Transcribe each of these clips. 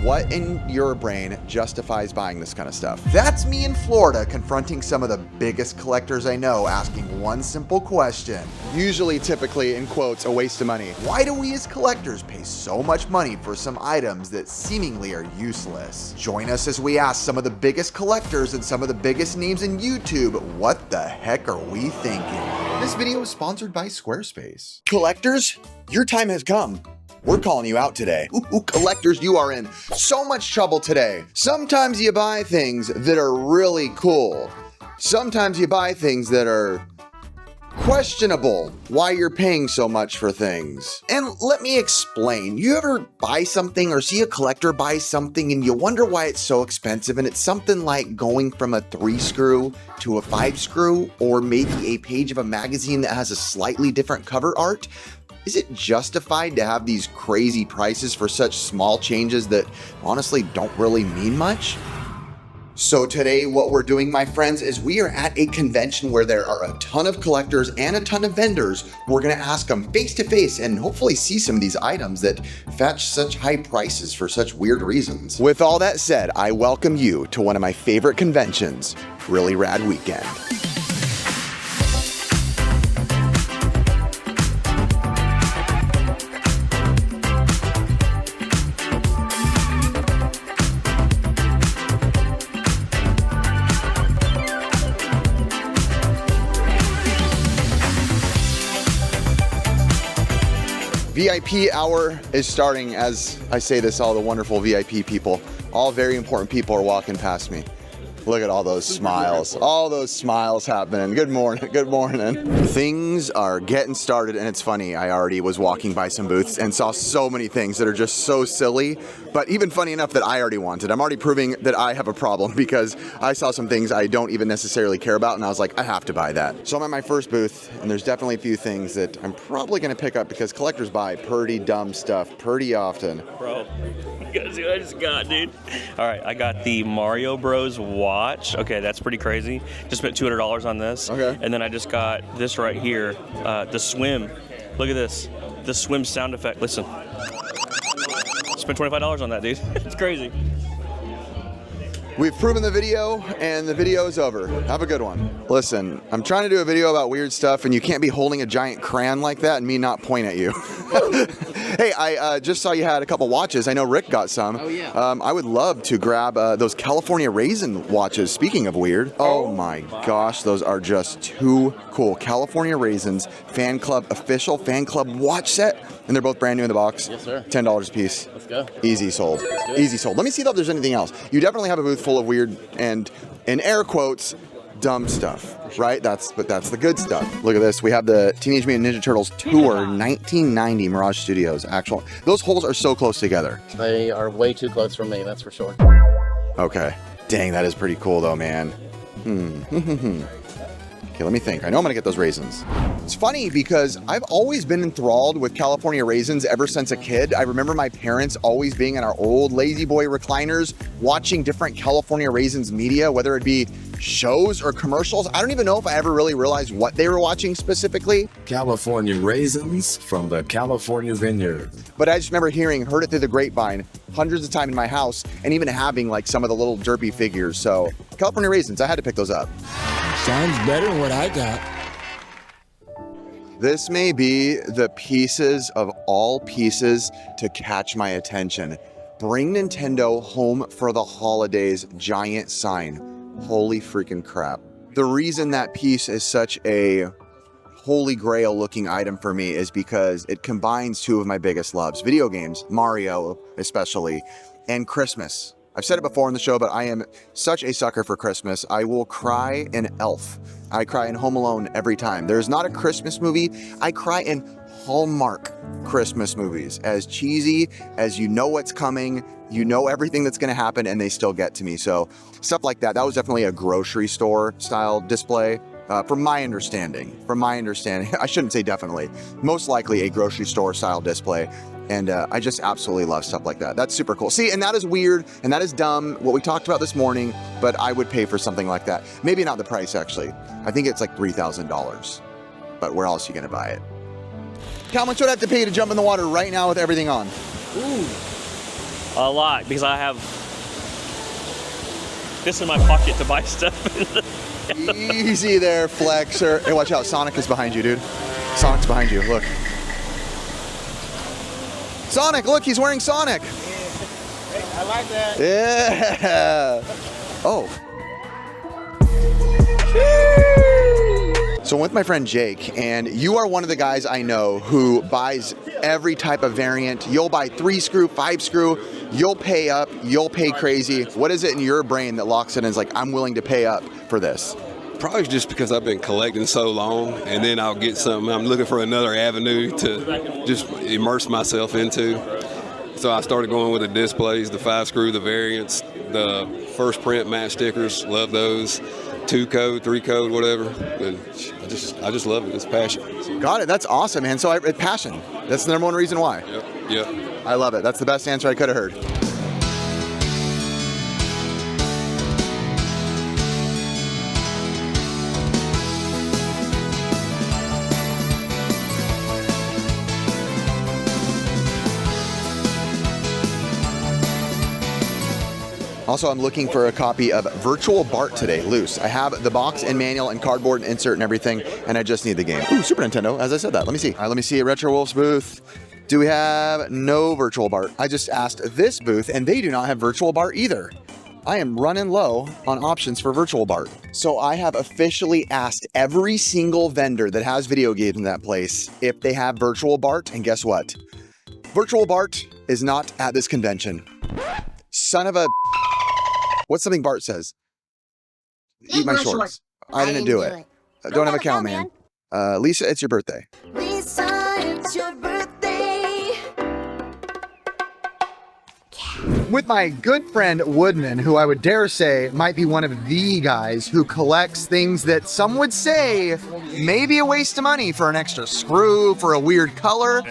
what in your brain justifies buying this kind of stuff? That's me in Florida confronting some of the biggest collectors I know, asking one simple question. Usually, typically, in quotes, a waste of money. Why do we as collectors pay so much money for some items that seemingly are useless? Join us as we ask some of the biggest collectors and some of the biggest names in YouTube, what the heck are we thinking? This video is sponsored by Squarespace. Collectors, your time has come. We're calling you out today. Ooh, collectors, you are in so much trouble today. Sometimes you buy things that are really cool. Sometimes you buy things that are questionable why you're paying so much for things. And let me explain. You ever buy something or see a collector buy something and you wonder why it's so expensive, and it's something like going from a 3-screw to a 5-screw, or maybe a page of a magazine that has a slightly different cover art? Is it justified to have these crazy prices for such small changes that honestly don't really mean much? So today what we're doing, my friends, is we are at a convention where there are a ton of collectors and a ton of vendors. We're gonna ask them face to face and hopefully see some of these items that fetch such high prices for such weird reasons. With all that said, I welcome you to one of my favorite conventions, Really Rad Weekend. VIP hour is starting. As I say this, all the wonderful VIP people, all very important people are walking past me. Look at all those smiles, all those smiles happening. Good morning, good morning. Things are getting started, and it's funny, I already was walking by some booths and saw so many things that are just so silly, but even funny enough that I already wanted. I'm already proving that I have a problem because I saw some things I don't even necessarily care about, and I was like, I have to buy that. So I'm at my first booth, and there's definitely a few things that I'm probably gonna pick up because collectors buy pretty dumb stuff pretty often. Bro, you guys see what I just got, dude? All right, I got the Mario Bros. Watch. Okay, that's pretty crazy. Just spent $200 on this. Okay. And then I just got this right here, the swim. Look at this, the swim sound effect. Listen. Spent $25 on that, dude. It's crazy. We've proven the video, and the video is over. Have a good one. Listen, I'm trying to do a video about weird stuff, and you can't be holding a giant crayon like that and me not point at you. Hey, I just saw you had a couple watches. I know Rick got some. Oh, yeah. I would love to grab those California Raisin watches. Speaking of weird. Oh my gosh, those are just too cool. California Raisins fan club, official fan club watch set. And they're both brand new in the box. Yes, sir. $10 a piece. Let's go. Easy sold. Easy sold. Let me see if there's anything else. You definitely have a booth full of weird and, in air quotes, dumb stuff, right? But that's the good stuff. Look at this. We have the Teenage Mutant Ninja Turtles Tour 1990 Mirage Studios. Actual. Those holes are so close together. They are way too close for me, that's for sure. Okay. Dang, that is pretty cool though, man. Okay, let me think. I know I'm gonna get those raisins. It's funny because I've always been enthralled with California Raisins ever since a kid. I remember my parents always being in our old Lazy Boy recliners, watching different California Raisins media, whether it be shows or commercials. I don't even know if I ever really realized what they were watching specifically. California Raisins from the California Vineyard. But I just remember heard it through the grapevine hundreds of times in my house, and even having like some of the little derpy figures. So California Raisins, I had to pick those up. Sounds better than what I got. This may be the pieces of all pieces to catch my attention. Bring Nintendo home for the holidays giant sign. Holy freaking crap. The reason that piece is such a holy grail looking item for me is because it combines two of my biggest loves, video games, Mario especially, and Christmas. I've said it before in the show, but I am such a sucker for Christmas. I will cry in Elf. I cry in Home Alone every time. There's not a Christmas movie. I cry in Hallmark Christmas movies. As cheesy as you know what's coming, you know everything that's gonna happen, and they still get to me. So stuff like that, that was definitely a grocery store style display. From my understanding, I shouldn't say definitely, most likely a grocery store style display. And I just absolutely love stuff like that. That's super cool. See, and that is weird, and that is dumb, what we talked about this morning, but I would pay for something like that. Maybe not the price, actually. I think it's like $3,000. But where else are you gonna buy it? How much would I have to pay to jump in the water right now with everything on? Ooh. A lot, because I have this in my pocket to buy stuff. Easy there, Flexer. Hey, watch out. Sonic is behind you, dude. Sonic's behind you. Look. Sonic, look, he's wearing Sonic. I like that. Yeah. Oh. So I'm with my friend Jake, and you are one of the guys I know who buys every type of variant. You'll buy 3-screw, 5-screw, you'll pay up, you'll pay crazy. What is it in your brain that locks it in and is like, I'm willing to pay up for this? Probably just because I've been collecting so long, and then I'll get something. I'm looking for another avenue to just immerse myself into. So I started going with the displays, the 5-screw, the variants, the first print match stickers. Love those. 2-code, 3-code, whatever. And I just love it. It's passion. Got it. That's awesome, man. So passion. That's the number one reason why. Yep. I love it. That's the best answer I could have heard. Also, I'm looking for a copy of Virtual Bart today, loose. I have the box and manual and cardboard and insert and everything, and I just need the game. Ooh, Super Nintendo, as I said that. Let me see. All right, let me see at Retro Wolf's booth. Do we have no Virtual Bart? I just asked this booth, and they do not have Virtual Bart either. I am running low on options for Virtual Bart. So I have officially asked every single vendor that has video games in that place if they have Virtual Bart, and guess what? Virtual Bart is not at this convention. Son of a... What's something Bart says? Eat my shorts. I didn't do it. Don't have a cow, man. Lisa, it's your birthday. Lisa, it's your birthday. With my good friend Woodman, who I would dare say might be one of the guys who collects things that some would say may be a waste of money for an extra screw, for a weird color.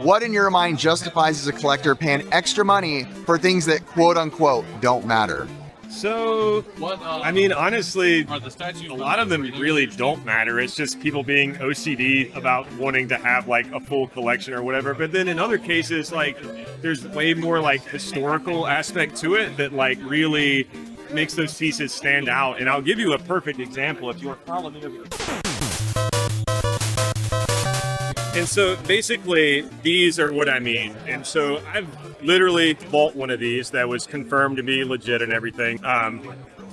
What in your mind justifies as a collector paying extra money for things that quote unquote don't matter? So, I mean, honestly, a lot of them really don't matter. It's just people being OCD about wanting to have like a full collection or whatever. But then in other cases, like there's way more like historical aspect to it that like really makes those pieces stand out. And I'll give you a perfect example if you want to follow me over. And so basically, these are what I mean. And so I've literally bought one of these that was confirmed to be legit and everything.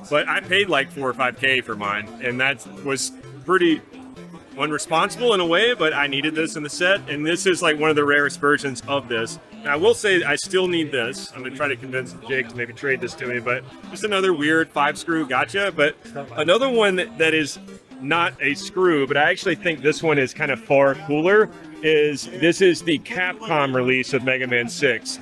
But I paid like $4 or $5K for mine. And that was pretty unresponsible in a way, but I needed this in the set. And this is like one of the rarest versions of this. Now, I will say I still need this. I'm going to try to convince Jake to maybe trade this to me. But just another weird 5-screw gotcha. But another one that is not a screw, but I actually think this one is kind of far cooler, this is the Capcom release of Mega Man 6.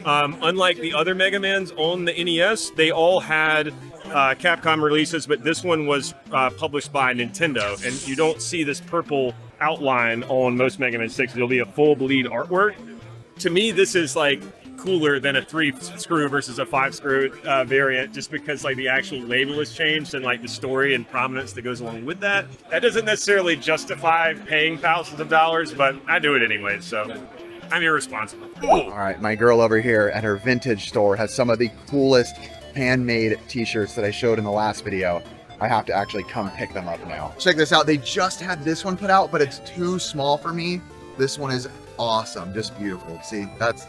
Unlike the other Mega Mans on the NES, they all had Capcom releases, but this one was published by Nintendo, and you don't see this purple outline on most Mega Man 6. It'll be a full bleed artwork. To me, this is like cooler than a 3-screw versus a 5-screw variant, just because like the actual label has changed and like the story and prominence that goes along with that. That doesn't necessarily justify paying thousands of dollars, but I do it anyway, so I'm irresponsible. All right, my girl over here at her vintage store has some of the coolest handmade t-shirts that I showed in the last video. I have to actually come pick them up now. Check this out. They just had this one put out, but it's too small for me. This one is awesome, just beautiful. See, that's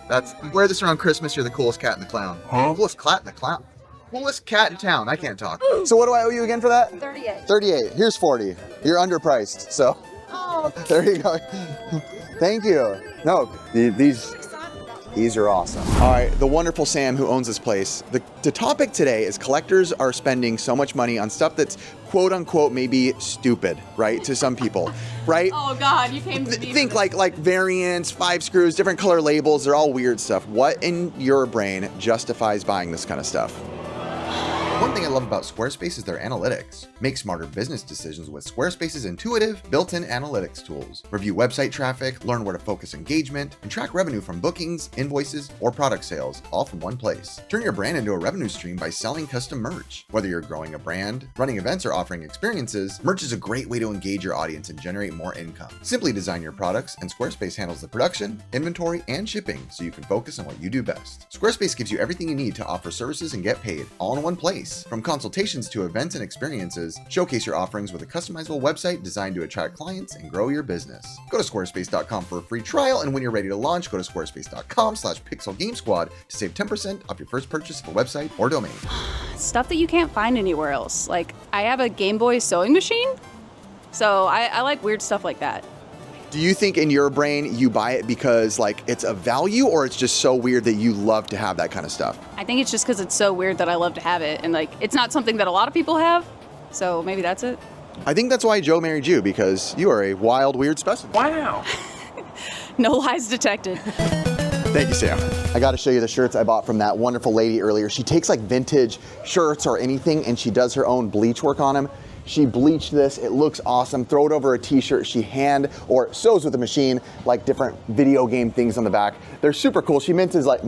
wear this around Christmas. You're the coolest cat in the clown. Huh? Coolest cat in the clown. Coolest cat in town. I can't talk. So what do I owe you again for that? 38. 38. Here's 40. You're underpriced. So Oh, there you go. Thank you. No, these are awesome. All right, the wonderful Sam who owns this place. The topic today is collectors are spending so much money on stuff that's quote unquote maybe stupid, right? To some people, right? Oh God, you came to me. Think like variants, 5-screws, different color labels. They're all weird stuff. What in your brain justifies buying this kind of stuff? One thing I love about Squarespace is their analytics. Make smarter business decisions with Squarespace's intuitive, built-in analytics tools. Review website traffic, learn where to focus engagement, and track revenue from bookings, invoices, or product sales, all from one place. Turn your brand into a revenue stream by selling custom merch. Whether you're growing a brand, running events, or offering experiences, merch is a great way to engage your audience and generate more income. Simply design your products, and Squarespace handles the production, inventory, and shipping so you can focus on what you do best. Squarespace gives you everything you need to offer services and get paid, all in one place. From consultations to events and experiences, showcase your offerings with a customizable website designed to attract clients and grow your business. Go to squarespace.com for a free trial, and when you're ready to launch, go to squarespace.com/pixelgamesquad to save 10% off your first purchase of a website or domain. Stuff that you can't find anywhere else. Like, I have a Game Boy sewing machine, so I like weird stuff like that. Do you think in your brain you buy it because like it's a value, or it's just so weird that you love to have that kind of stuff? I think it's just because it's so weird that I love to have it, and like it's not something that a lot of people have, so maybe that's it. I think that's why Joe married you, because you are a wild, weird specimen. Wow. No lies detected. Thank you, Sam. I got to show you the shirts I bought from that wonderful lady earlier. She takes like vintage shirts or anything and she does her own bleach work on them. She bleached this, it looks awesome. Throw it over a t-shirt. She hand or sews with a machine, like different video game things on the back. They're super cool. She mixes like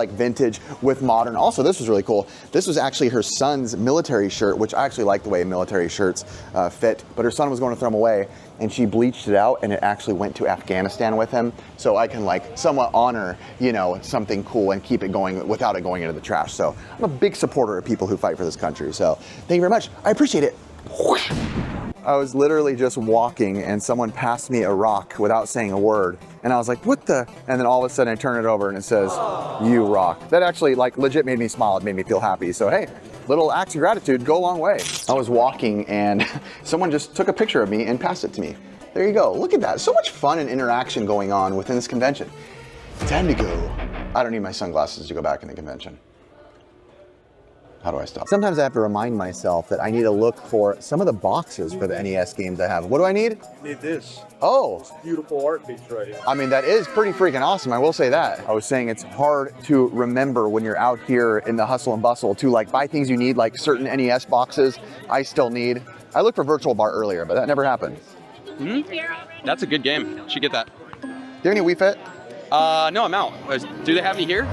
vintage with modern. Also, this was really cool. This was actually her son's military shirt, which I actually like the way military shirts fit, but her son was going to throw them away, and she bleached it out, and it actually went to Afghanistan with him. So I can like somewhat honor, you know, something cool and keep it going without it going into the trash. So I'm a big supporter of people who fight for this country. So thank you very much. I appreciate it. I was literally just walking and someone passed me a rock without saying a word. And I was like, what the? And then all of a sudden I turn it over and it says, you rock. That actually like legit made me smile. It made me feel happy. So hey, little acts of gratitude go a long way. I was walking and someone just took a picture of me and passed it to me. There you go. Look at that. So much fun and interaction going on within this convention. Time to go. I don't need my sunglasses to go back in the convention. How do I stop? Sometimes I have to remind myself that I need to look for some of the boxes for the NES games I have. What do I need? You need this. Oh. It's beautiful art piece right here. I mean, that is pretty freaking awesome. I will say that. I was saying it's hard to remember when you're out here in the hustle and bustle to like buy things you need, like certain NES boxes I still need. I looked for Virtual Bar earlier, but that never happened. That's a good game. Should get that. Do you have any Wii Fit? No, I'm out. Do they have any here?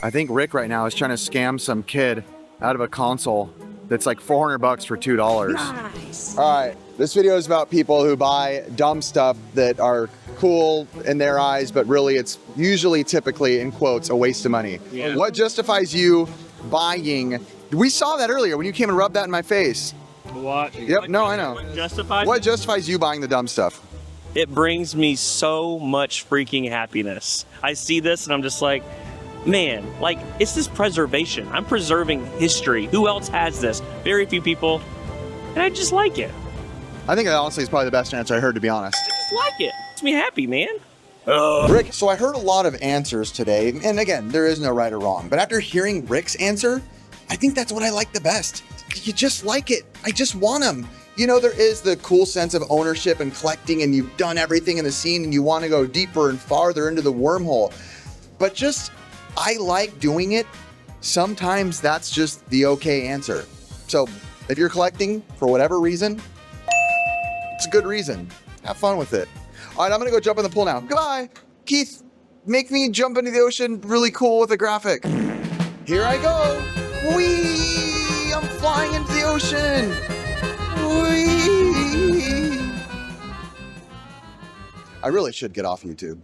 I think Rick right now is trying to scam some kid out of a console that's like $400 for $2. Nice. All right, this video is about people who buy dumb stuff that are cool in their eyes, but really it's usually, typically, in quotes, a waste of money. Yeah. What justifies you buying? We saw that earlier when you came and rubbed that in my face. What? Yep, no, I know. Justifies? What justifies you buying the dumb stuff? It brings me so much freaking happiness. I see this and I'm just like, man, like, it's this preservation. I'm preserving history. Who else has this? Very few people. And I just like it. I think that honestly is probably the best answer I heard, to be honest. I just like it. Makes me happy, man. Rick, so I heard a lot of answers today, and again, there is no right or wrong, but after hearing Rick's answer, I think that's what I like the best. You just like it. I just want them. You know, there is the cool sense of ownership and collecting, and you've done everything in the scene and you want to go deeper and farther into the wormhole. But just, I like doing it. Sometimes that's just the okay answer. So if you're collecting for whatever reason, it's a good reason. Have fun with it. All right, I'm gonna go jump in the pool now. Goodbye. Keith, make me jump into the ocean really cool with a graphic. Here I go. Whee! I'm flying into the ocean. Whee! I really should get off YouTube.